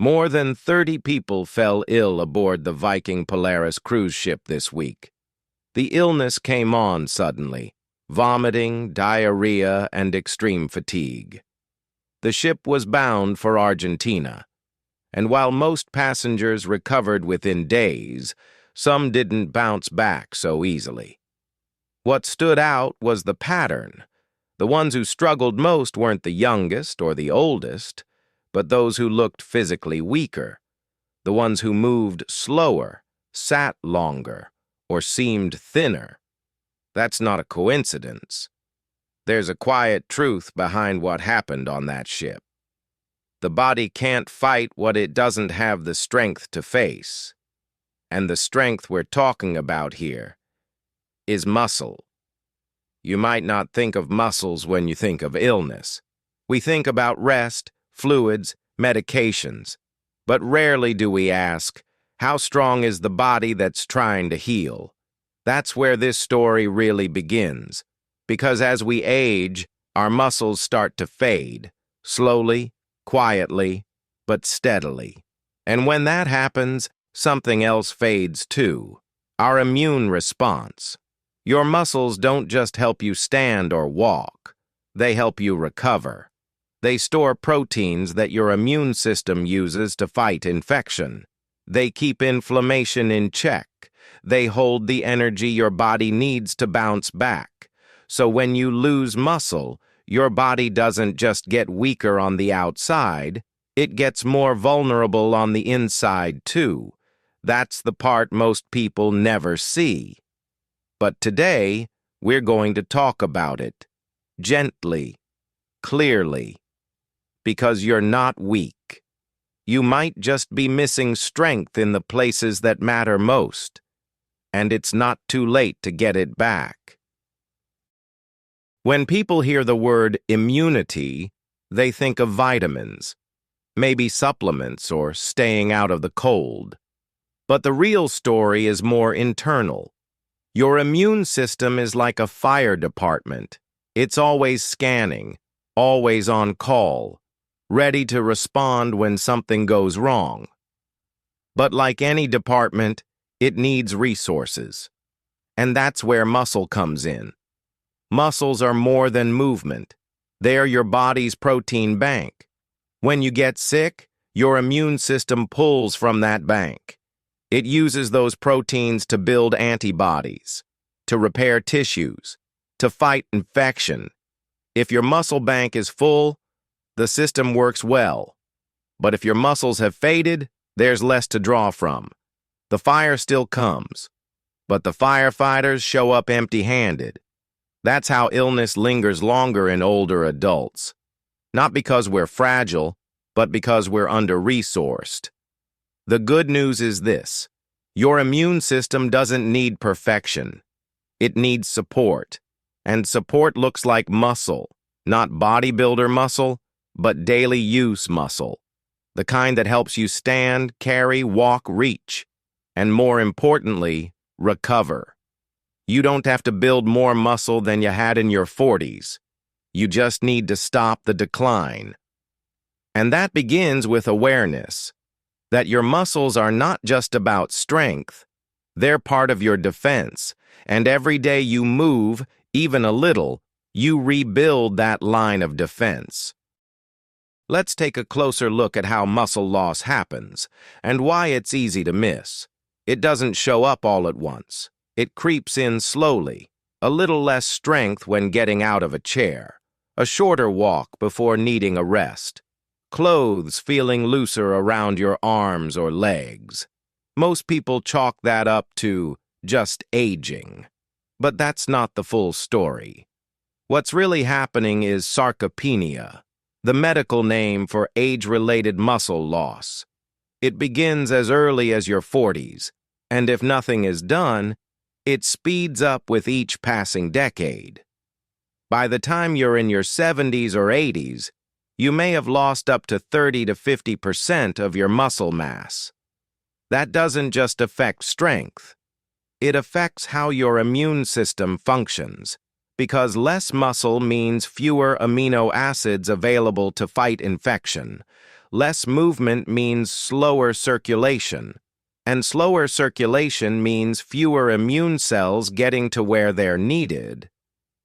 More than 30 people fell ill aboard the Viking Polaris cruise ship this week. The illness came on suddenly: vomiting, diarrhea, and extreme fatigue. The ship was bound for Argentina, and while most passengers recovered within days, some didn't bounce back so easily. What stood out was the pattern. The ones who struggled most weren't the youngest or the oldest, but those who looked physically weaker, the ones who moved slower, sat longer, or seemed thinner. That's not a coincidence. There's a quiet truth behind what happened on that ship. The body can't fight what it doesn't have the strength to face. And the strength we're talking about here is muscle. You might not think of muscles when you think of illness. We think about rest, fluids, medications, but rarely do we ask, how strong is the body that's trying to heal? That's where this story really begins, because as we age, our muscles start to fade, slowly, quietly, but steadily. And when that happens, something else fades too: our immune response. Your muscles don't just help you stand or walk, they help you recover. They store proteins that your immune system uses to fight infection. They keep inflammation in check. They hold the energy your body needs to bounce back. So when you lose muscle, your body doesn't just get weaker on the outside, it gets more vulnerable on the inside too. That's the part most people never see. But today, we're going to talk about it. Gently, clearly. Because you're not weak. You might just be missing strength in the places that matter most. And it's not too late to get it back. When people hear the word immunity, they think of vitamins, maybe supplements or staying out of the cold. But the real story is more internal. Your immune system is like a fire department. It's always scanning, always on call, ready to respond when something goes wrong. But like any department, it needs resources. And that's where muscle comes in. Muscles are more than movement. They're your body's protein bank. When you get sick, your immune system pulls from that bank. It uses those proteins to build antibodies, to repair tissues, to fight infection. If your muscle bank is full, the system works well. But if your muscles have faded, there's less to draw from. The fire still comes, but the firefighters show up empty-handed. That's how illness lingers longer in older adults. Not because we're fragile, but because we're under-resourced. The good news is this: your immune system doesn't need perfection. It needs support. And support looks like muscle, not bodybuilder muscle, but daily use muscle. The kind that helps you stand, carry, walk, reach, and more importantly, recover. You don't have to build more muscle than you had in your 40s. You just need to stop the decline. And that begins with awareness that your muscles are not just about strength. They're part of your defense, and every day you move, even a little, you rebuild that line of defense. Let's take a closer look at how muscle loss happens and why it's easy to miss. It doesn't show up all at once. It creeps in slowly, a little less strength when getting out of a chair, a shorter walk before needing a rest, clothes feeling looser around your arms or legs. Most people chalk that up to just aging. But that's not the full story. What's really happening is sarcopenia, the medical name for age-related muscle loss. It begins as early as your 40s, and if nothing is done, it speeds up with each passing decade. By the time you're in your 70s or 80s, you may have lost up to 30 to 50% of your muscle mass. That doesn't just affect strength. It affects how your immune system functions, because less muscle means fewer amino acids available to fight infection. less movement means slower circulation, and slower circulation means fewer immune cells getting to where they're needed.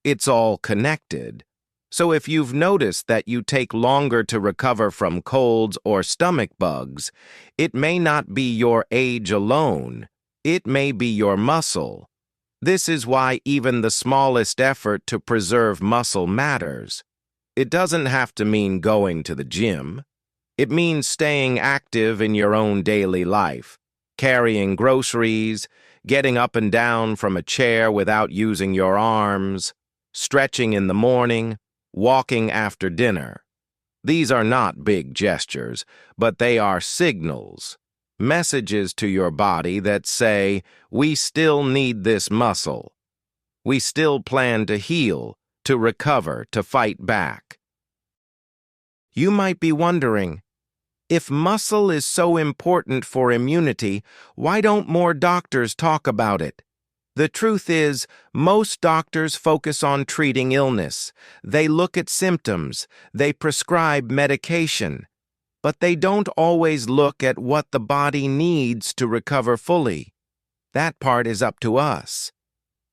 It's all connected. So if you've noticed that you take longer to recover from colds or stomach bugs, it may not be your age alone. It may be your muscle. This is why even the smallest effort to preserve muscle matters. It doesn't have to mean going to the gym. It means staying active in your own daily life, carrying groceries, getting up and down from a chair without using your arms, stretching in the morning, walking after dinner. These are not big gestures, but they are signals, messages to your body that say, we still need this muscle. We still plan to heal, to recover, to fight back. You might be wondering, if muscle is so important for immunity, why don't more doctors talk about it? The truth is, most doctors focus on treating illness. They look at symptoms. They prescribe medication. But they don't always look at what the body needs to recover fully. That part is up to us.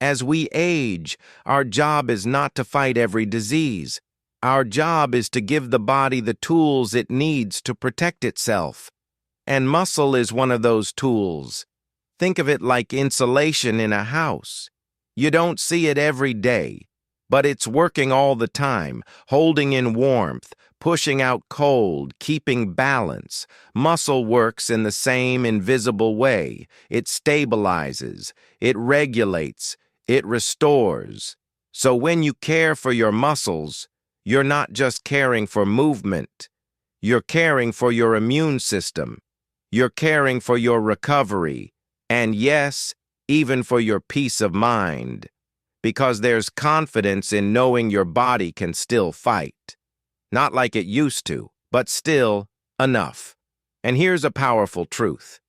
As we age, our job is not to fight every disease. Our job is to give the body the tools it needs to protect itself. And muscle is one of those tools. Think of it like insulation in a house. You don't see it every day, but it's working all the time, holding in warmth, pushing out cold, keeping balance. Muscle works in the same invisible way. It stabilizes, it regulates, it restores. So when you care for your muscles, you're not just caring for movement. You're caring for your immune system. You're caring for your recovery. And yes, even for your peace of mind, because there's confidence in knowing your body can still fight. Not like it used to, but still enough. And here's a powerful truth.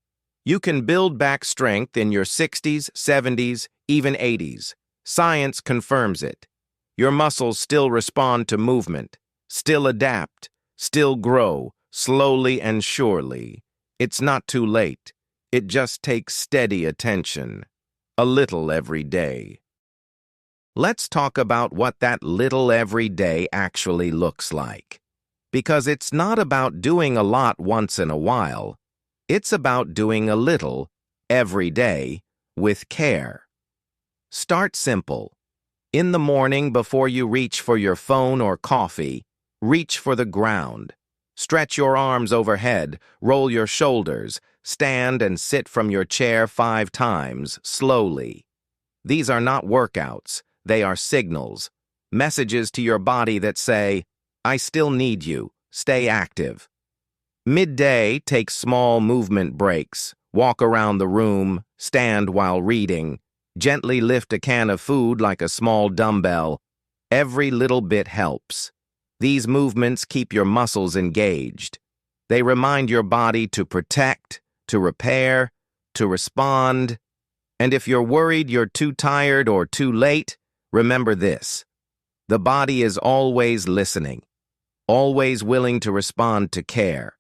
You can build back strength in your 60s, 70s, even 80s. Science confirms it. Your muscles still respond to movement, still adapt, still grow, slowly and surely. It's not too late. It just takes steady attention, a little every day. Let's talk about what that little every day actually looks like. Because it's not about doing a lot once in a while. It's about doing a little every day with care. Start simple. In the morning, before you reach for your phone or coffee, reach for the ground. Stretch your arms overhead, roll your shoulders, stand and sit from your chair 5 times, slowly. These are not workouts, they are signals, messages to your body that say, I still need you, stay active. Midday, take small movement breaks, walk around the room, stand while reading, gently lift a can of food like a small dumbbell. Every little bit helps. These movements keep your muscles engaged. They remind your body to protect, to repair, to respond. And if you're worried you're too tired or too late, remember this. The body is always listening, always willing to respond to care.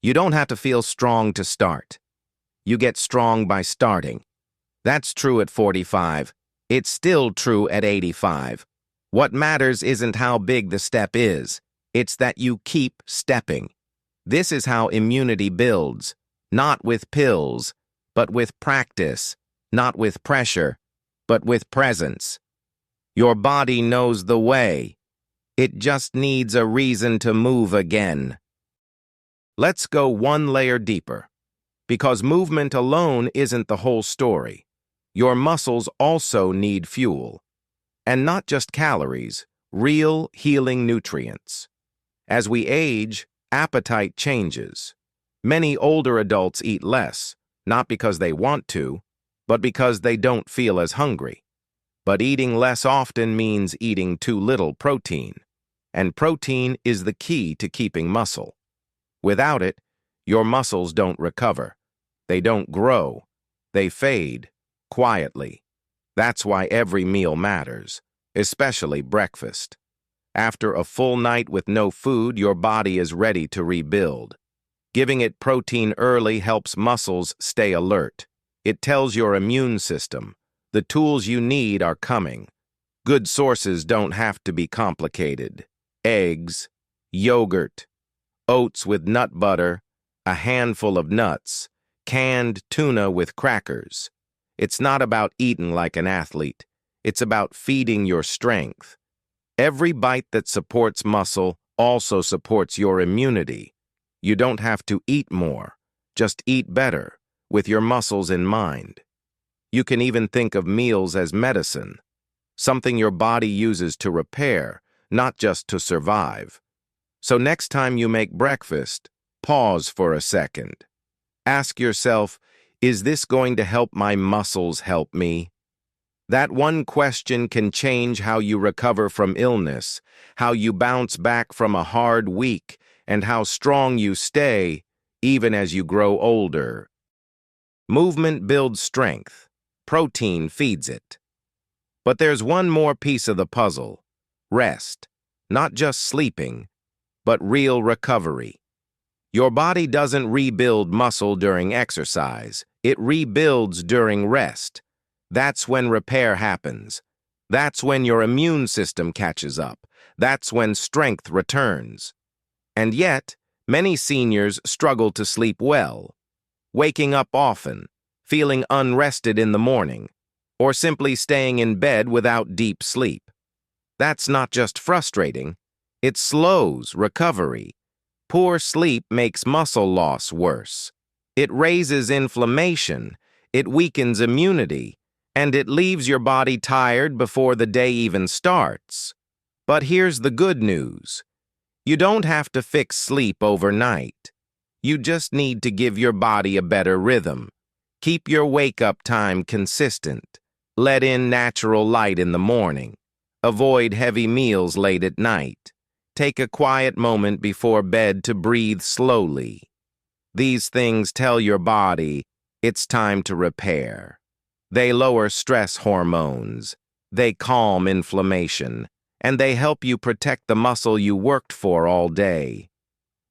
You don't have to feel strong to start. You get strong by starting. That's true at 45. It's still true at 85. What matters isn't how big the step is. It's that you keep stepping. This is how immunity builds. Not with pills, but with practice. Not with pressure, but with presence. Your body knows the way. It just needs a reason to move again. Let's go one layer deeper. Because movement alone isn't the whole story. Your muscles also need fuel. And not just calories, real healing nutrients. As we age, appetite changes. Many older adults eat less, not because they want to, but because they don't feel as hungry. But eating less often means eating too little protein. And protein is the key to keeping muscle. Without it, your muscles don't recover. They don't grow. They fade, quietly. That's why every meal matters, especially breakfast. After a full night with no food, your body is ready to rebuild. Giving it protein early helps muscles stay alert. It tells your immune system, the tools you need are coming. Good sources don't have to be complicated. Eggs, yogurt, oats with nut butter, a handful of nuts, canned tuna with crackers. It's not about eating like an athlete. It's about feeding your strength. Every bite that supports muscle also supports your immunity. You don't have to eat more. Just eat better, with your muscles in mind. You can even think of meals as medicine, something your body uses to repair, not just to survive. So next time you make breakfast, pause for a second. Ask yourself, is this going to help my muscles help me? That one question can change how you recover from illness, how you bounce back from a hard week, and how strong you stay, even as you grow older. Movement builds strength. Protein feeds it. But there's one more piece of the puzzle. Rest. Not just sleeping, but real recovery. Your body doesn't rebuild muscle during exercise. It rebuilds during rest. That's when repair happens. That's when your immune system catches up. That's when strength returns. And yet, many seniors struggle to sleep well, waking up often, feeling unrested in the morning, or simply staying in bed without deep sleep. That's not just frustrating, it slows recovery. Poor sleep makes muscle loss worse. It raises inflammation, it weakens immunity, and it leaves your body tired before the day even starts. But here's the good news. You don't have to fix sleep overnight. You just need to give your body a better rhythm. Keep your wake-up time consistent. Let in natural light in the morning. Avoid heavy meals late at night. Take a quiet moment before bed to breathe slowly. These things tell your body it's time to repair. They lower stress hormones. They calm inflammation. And they help you protect the muscle you worked for all day.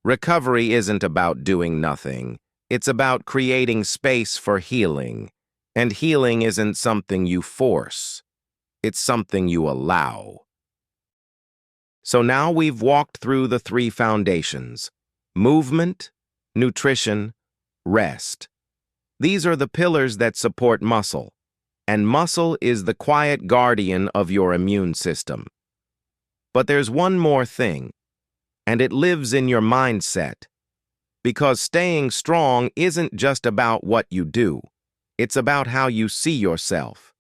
Recovery isn't about doing nothing. It's about creating space for healing. And healing isn't something you force. It's something you allow. So now we've walked through the 3 foundations: movement, nutrition, rest. These are the pillars that support muscle. And muscle is the quiet guardian of your immune system. But there's one more thing, and it lives in your mindset. Because staying strong isn't just about what you do. It's about how you see yourself.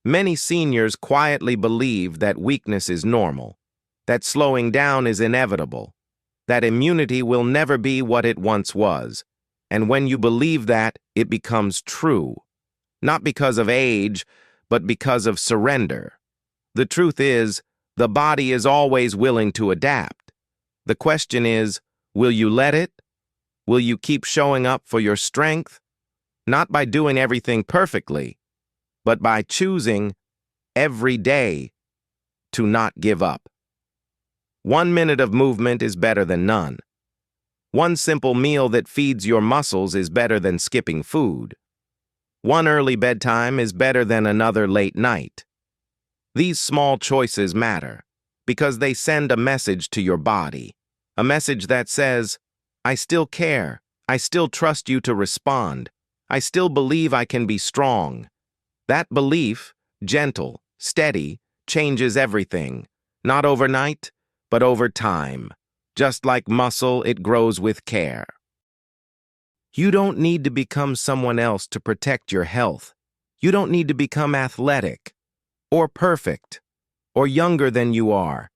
Many seniors quietly believe that weakness is normal, that slowing down is inevitable, that immunity will never be what it once was. And when you believe that, it becomes true. Not because of age, but because of surrender. The truth is, the body is always willing to adapt. The question is, will you let it? Will you keep showing up for your strength? Not by doing everything perfectly, but by choosing every day to not give up. 1 minute of movement is better than none. One simple meal that feeds your muscles is better than skipping food. One early bedtime is better than another late night. These small choices matter because they send a message to your body, a message that says, I still care, I still trust you to respond, I still believe I can be strong. That belief, gentle, steady, changes everything, not overnight, but over time. Just like muscle, it grows with care. You don't need to become someone else to protect your health. You don't need to become athletic, or perfect, or younger than you are.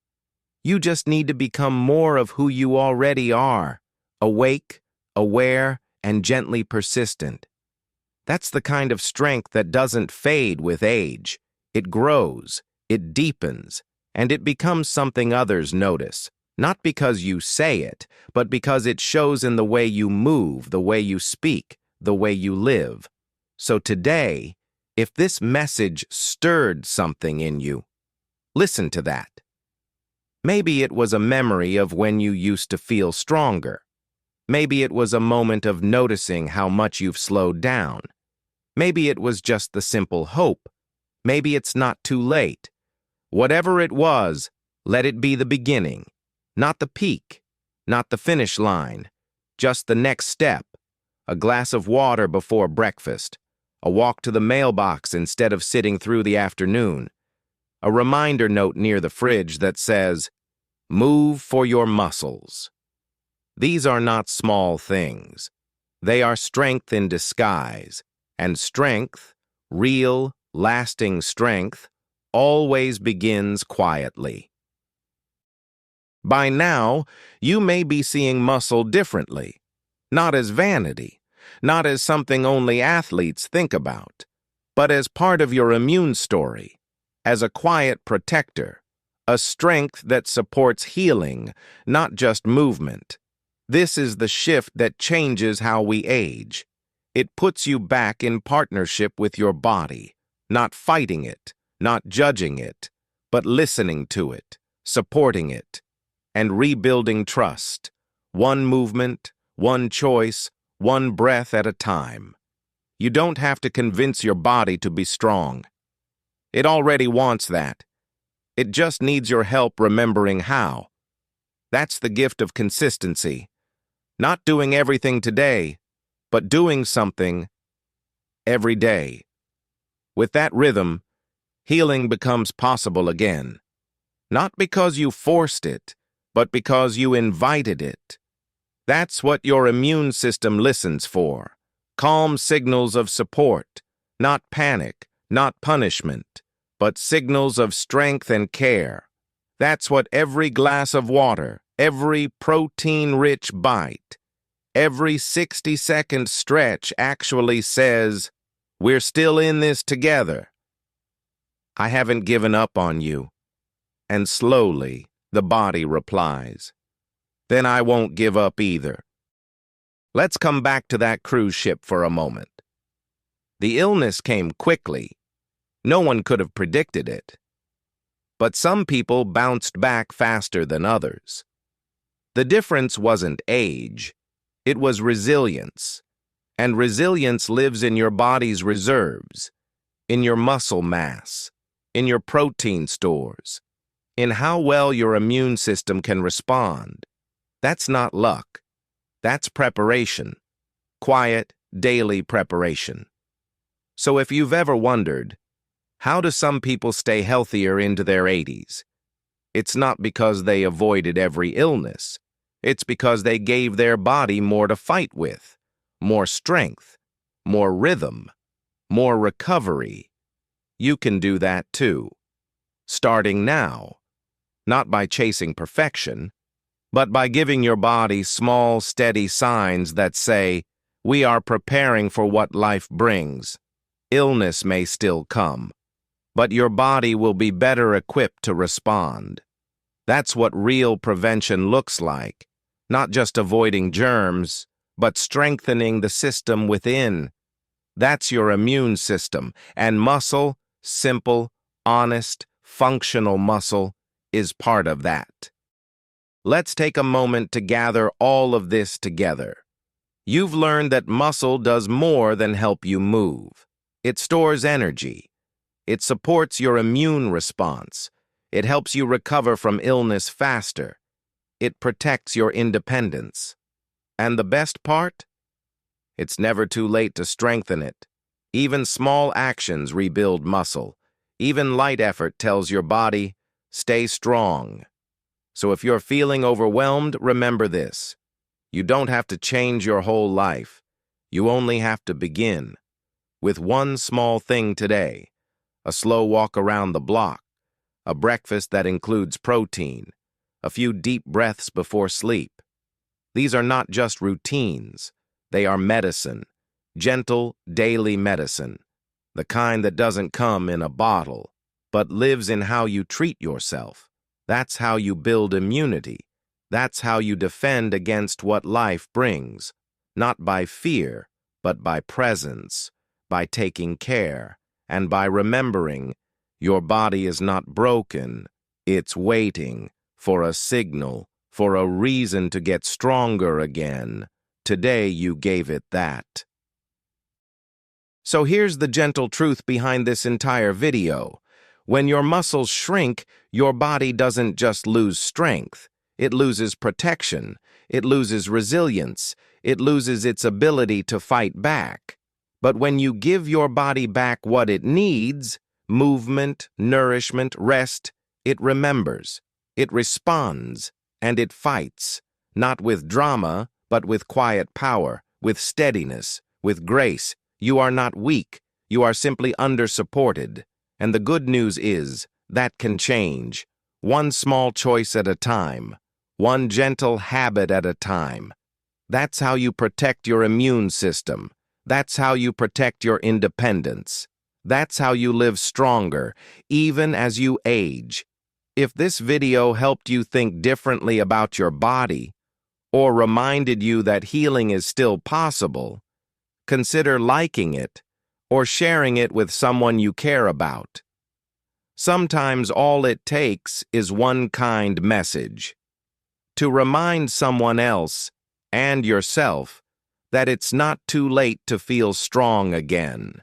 You just need to become more of who you already are, awake, aware, and gently persistent. That's the kind of strength that doesn't fade with age. It grows, it deepens, and it becomes something others notice, not because you say it, but because it shows in the way you move, the way you speak, the way you live. So today, if this message stirred something in you, listen to that. Maybe it was a memory of when you used to feel stronger. Maybe it was a moment of noticing how much you've slowed down. Maybe it was just the simple hope. Maybe it's not too late. Whatever it was, let it be the beginning, not the peak, not the finish line, just the next step. A glass of water before breakfast, a walk to the mailbox instead of sitting through the afternoon, a reminder note near the fridge that says, "Move for your muscles." These are not small things. They are strength in disguise, and strength, real, lasting strength, always begins quietly. By now, you may be seeing muscle differently. Not as vanity, not as something only athletes think about, but as part of your immune story, as a quiet protector, a strength that supports healing, not just movement. This is the shift that changes how we age. It puts you back in partnership with your body, not fighting it, not judging it, but listening to it, supporting it, and rebuilding trust, one movement, one choice, one breath at a time. You don't have to convince your body to be strong. It already wants that. It just needs your help remembering how. That's the gift of consistency. Not doing everything today, but doing something every day. With that rhythm, healing becomes possible again. Not because you forced it, but because you invited it. That's what your immune system listens for. Calm signals of support, not panic, not punishment, but signals of strength and care. That's what every glass of water, every protein-rich bite, every 60-second stretch actually says, "We're still in this together. I haven't given up on you." And slowly, the body replies, "Then I won't give up either." Let's come back to that cruise ship for a moment. The illness came quickly. No one could have predicted it. But some people bounced back faster than others. The difference wasn't age, it was resilience. And resilience lives in your body's reserves, in your muscle mass, in your protein stores, in how well your immune system can respond. That's not luck. That's preparation. Quiet, daily preparation. So if you've ever wondered, how do some people stay healthier into their 80s? It's not because they avoided every illness. It's because they gave their body more to fight with, more strength, more rhythm, more recovery. You can do that too. Starting now. Not by chasing perfection, but by giving your body small, steady signs that say, "We are preparing for what life brings." Illness may still come, but your body will be better equipped to respond. That's what real prevention looks like, not just avoiding germs, but strengthening the system within. That's your immune system, and muscle, simple, honest, functional muscle, is part of that. Let's take a moment to gather all of this together. You've learned that muscle does more than help you move. It stores energy. It supports your immune response. It helps you recover from illness faster. It protects your independence. And the best part? It's never too late to strengthen it. Even small actions rebuild muscle. Even light effort tells your body, "Stay strong." So if you're feeling overwhelmed, remember this. You don't have to change your whole life. You only have to begin. With one small thing today. A slow walk around the block. A breakfast that includes protein. A few deep breaths before sleep. These are not just routines. They are medicine. Gentle, daily medicine. The kind that doesn't come in a bottle, but lives in how you treat yourself. That's how you build immunity. That's how you defend against what life brings. Not by fear, but by presence, by taking care, and by remembering your body is not broken, it's waiting for a signal, for a reason to get stronger again. Today you gave it that. So here's the gentle truth behind this entire video. When your muscles shrink, your body doesn't just lose strength. It loses protection. It loses resilience. It loses its ability to fight back. But when you give your body back what it needs, movement, nourishment, rest, it remembers, it responds, and it fights, not with drama, but with quiet power, with steadiness, with grace. You are not weak, you are simply under-supported. And the good news is, that can change. One small choice at a time. One gentle habit at a time. That's how you protect your immune system. That's how you protect your independence. That's how you live stronger, even as you age. If this video helped you think differently about your body, or reminded you that healing is still possible, consider liking it or sharing it with someone you care about. Sometimes all it takes is one kind message to remind someone else and yourself that it's not too late to feel strong again.